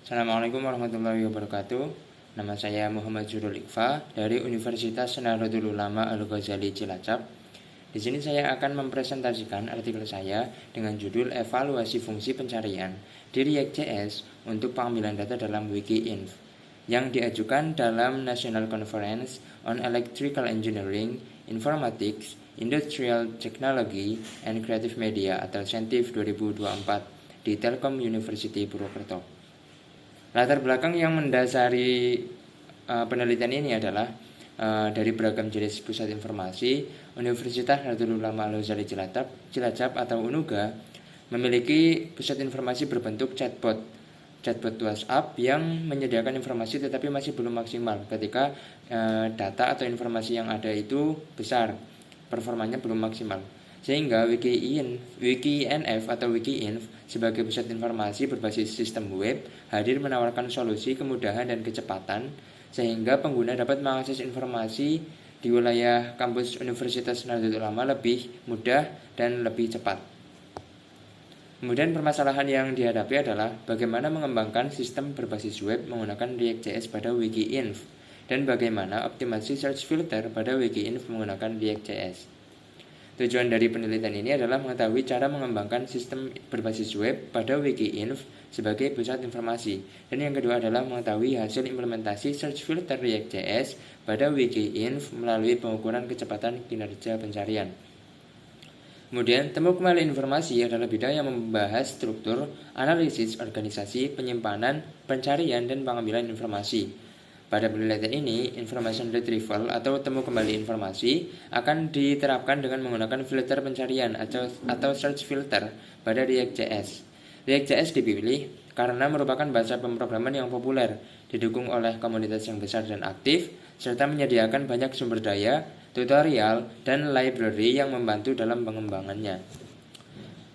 Assalamualaikum warahmatullahi wabarakatuh. Nama saya Muhammad Zurul Iqfa dari Universitas Nahdlatul Ulama Al-Ghazali Cilacap. Di sini saya akan mempresentasikan artikel saya dengan judul Evaluasi Fungsi Pencarian di React.js untuk pengambilan data dalam Wikiinf yang diajukan dalam National Conference on Electrical Engineering, Informatics, Industrial Technology, and Creative Media atau CENTIF 2024 di Telkom University Purwokerto. Latar belakang yang mendasari penelitian ini adalah dari beragam jenis pusat informasi. Universitas Nahdlatul Ulama Al-Ghazali Cilacap atau UNUGA memiliki pusat informasi berbentuk chatbot WhatsApp yang menyediakan informasi tetapi masih belum maksimal ketika data atau informasi yang ada itu besar, performanya belum maksimal. Sehingga Wikinf atau Wikiinf sebagai pusat informasi berbasis sistem web hadir menawarkan solusi kemudahan dan kecepatan sehingga pengguna dapat mengakses informasi di wilayah kampus Universitas Nahdlatul Ulama lebih mudah dan lebih cepat. Kemudian permasalahan yang dihadapi adalah bagaimana mengembangkan sistem berbasis web menggunakan React.js pada Wikiinf dan bagaimana optimasi search filter pada Wikiinf menggunakan React.js. Tujuan dari penelitian ini adalah mengetahui cara mengembangkan sistem berbasis web pada Wikiinf sebagai pusat informasi. Dan yang kedua adalah mengetahui hasil implementasi search filter React.js pada Wikiinf melalui pengukuran kecepatan kinerja pencarian. Kemudian, temu kembali informasi adalah bidang yang membahas struktur, analisis, organisasi, penyimpanan, pencarian, dan pengambilan informasi. Pada penelitian ini, information retrieval atau temu kembali informasi akan diterapkan dengan menggunakan filter pencarian atau search filter pada React.js. React.js dipilih karena merupakan bahasa pemrograman yang populer, didukung oleh komunitas yang besar dan aktif, serta menyediakan banyak sumber daya, tutorial, dan library yang membantu dalam pengembangannya.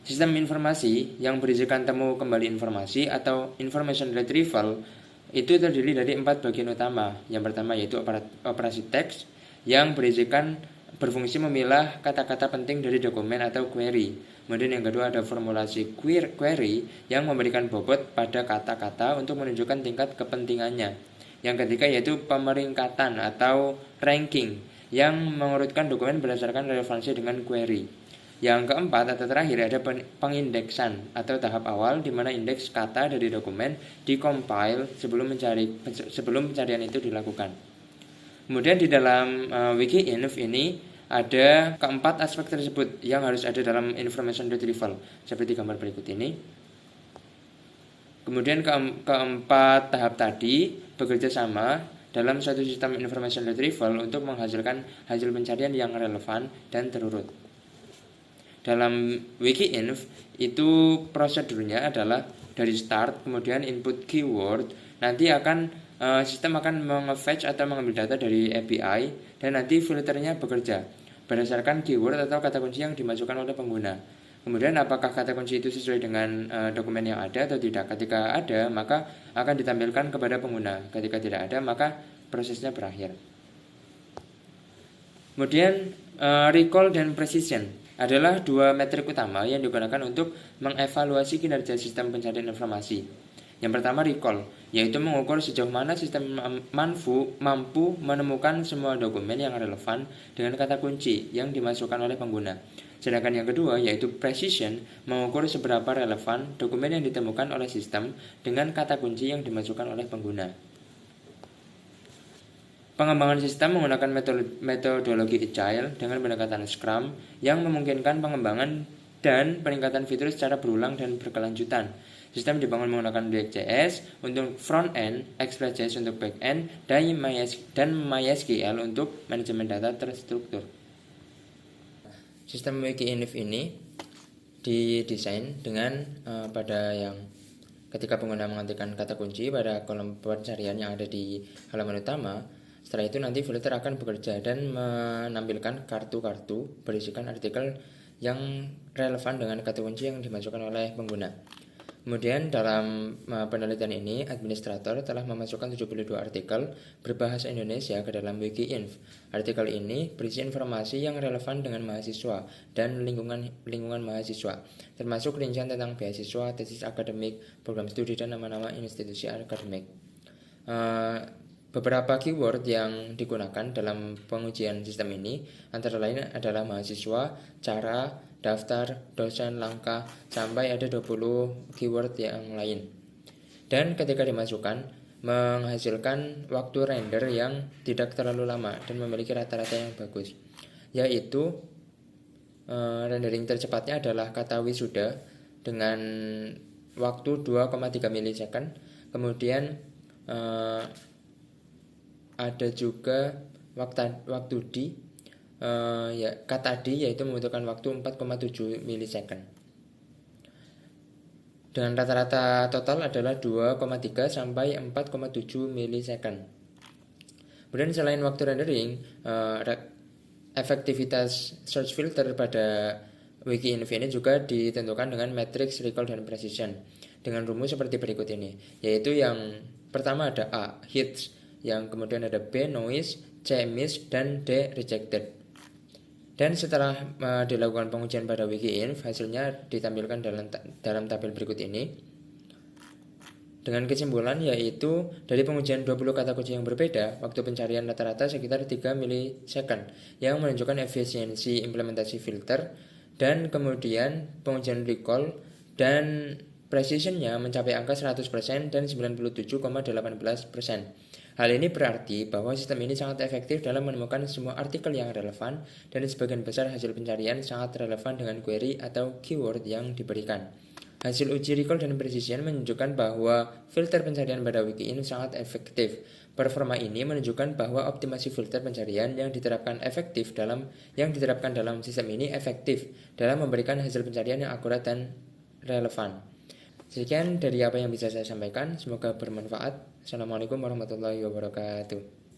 Sistem informasi yang berisikan temu kembali informasi atau information retrieval itu terdiri dari 4 bagian utama. Yang pertama yaitu operasi teks yang berfungsi memilah kata-kata penting dari dokumen atau query. Kemudian yang kedua ada formulasi query yang memberikan bobot pada kata-kata untuk menunjukkan tingkat kepentingannya. Yang ketiga yaitu pemeringkatan atau ranking yang mengurutkan dokumen berdasarkan relevansi dengan query. Yang keempat atau terakhir ada pengindeksan atau tahap awal di mana indeks kata dari dokumen dikompil sebelum pencarian itu dilakukan. Kemudian di dalam Wikiinf ini ada keempat aspek tersebut yang harus ada dalam information retrieval seperti gambar berikut ini. Kemudian keempat tahap tadi bekerja sama dalam suatu sistem information retrieval untuk menghasilkan hasil pencarian yang relevan dan terurut. Dalam Wikiinf itu prosedurnya adalah dari start, kemudian input keyword, nanti sistem akan menge-fetch atau mengambil data dari API dan nanti filternya bekerja berdasarkan keyword atau kata kunci yang dimasukkan oleh pengguna. Kemudian apakah kata kunci itu sesuai dengan dokumen yang ada atau tidak. Ketika ada, maka akan ditampilkan kepada pengguna. Ketika tidak ada, maka prosesnya berakhir. Kemudian recall dan precision adalah dua metrik utama yang digunakan untuk mengevaluasi kinerja sistem pencarian informasi. Yang pertama recall, yaitu mengukur sejauh mana sistem mampu menemukan semua dokumen yang relevan dengan kata kunci yang dimasukkan oleh pengguna. Sedangkan yang kedua yaitu precision, mengukur seberapa relevan dokumen yang ditemukan oleh sistem dengan kata kunci yang dimasukkan oleh pengguna. Pengembangan sistem menggunakan metodologi Agile dengan pendekatan Scrum yang memungkinkan pengembangan dan peningkatan fitur secara berulang dan berkelanjutan. Sistem dibangun menggunakan React.js untuk front-end, Express.js untuk back-end, dan MySQL untuk manajemen data terstruktur. Sistem Wikiinf ini didesain dengan pada yang ketika pengguna mengetikkan kata kunci pada kolom pencarian yang ada di halaman utama, setelah itu nanti filter akan bekerja dan menampilkan kartu-kartu berisikan artikel yang relevan dengan kata kunci yang dimasukkan oleh pengguna. Kemudian dalam penelitian ini, administrator telah memasukkan 72 artikel berbahasa Indonesia ke dalam Wikiinf. Artikel ini berisi informasi yang relevan dengan mahasiswa dan lingkungan mahasiswa, termasuk rincian tentang beasiswa, tesis akademik, program studi, dan nama-nama institusi akademik. Beberapa keyword yang digunakan dalam pengujian sistem ini antara lain adalah mahasiswa, cara, daftar, dosen, langkah, sampai ada 20 keyword yang lain. Dan ketika dimasukkan, menghasilkan waktu render yang tidak terlalu lama dan memiliki rata-rata yang bagus. Yaitu rendering tercepatnya adalah kata wisuda dengan waktu 2,3 milisecond. Kemudian ada juga waktu di kata di yaitu membutuhkan waktu 4,7 milisecond. Dengan rata-rata total adalah 2,3 sampai 4,7 milisecond. Kemudian selain waktu rendering, efektivitas search filter pada Wikiinf ini juga ditentukan dengan matrix recall dan precision dengan rumus seperti berikut ini, yaitu yang pertama ada A, hits, yang kemudian ada B, noise, C, miss, dan D, rejected. Dan setelah dilakukan pengujian pada Wikiinf, hasilnya ditampilkan dalam tabel berikut ini. Dengan kesimpulan yaitu dari pengujian 20 kata kunci yang berbeda, waktu pencarian rata-rata sekitar 3 milisecond yang menunjukkan efisiensi implementasi filter, dan kemudian pengujian recall dan precisionnya mencapai angka 100% dan 97,18%. Hal ini berarti bahwa sistem ini sangat efektif dalam menemukan semua artikel yang relevan dan sebagian besar hasil pencarian sangat relevan dengan query atau keyword yang diberikan. Hasil uji recall dan precision menunjukkan bahwa filter pencarian pada Wikiinf sangat efektif. Performa ini menunjukkan bahwa optimasi filter pencarian yang diterapkan dalam sistem ini efektif dalam memberikan hasil pencarian yang akurat dan relevan. Sekian dari apa yang bisa saya sampaikan, semoga bermanfaat. Assalamualaikum warahmatullahi wabarakatuh.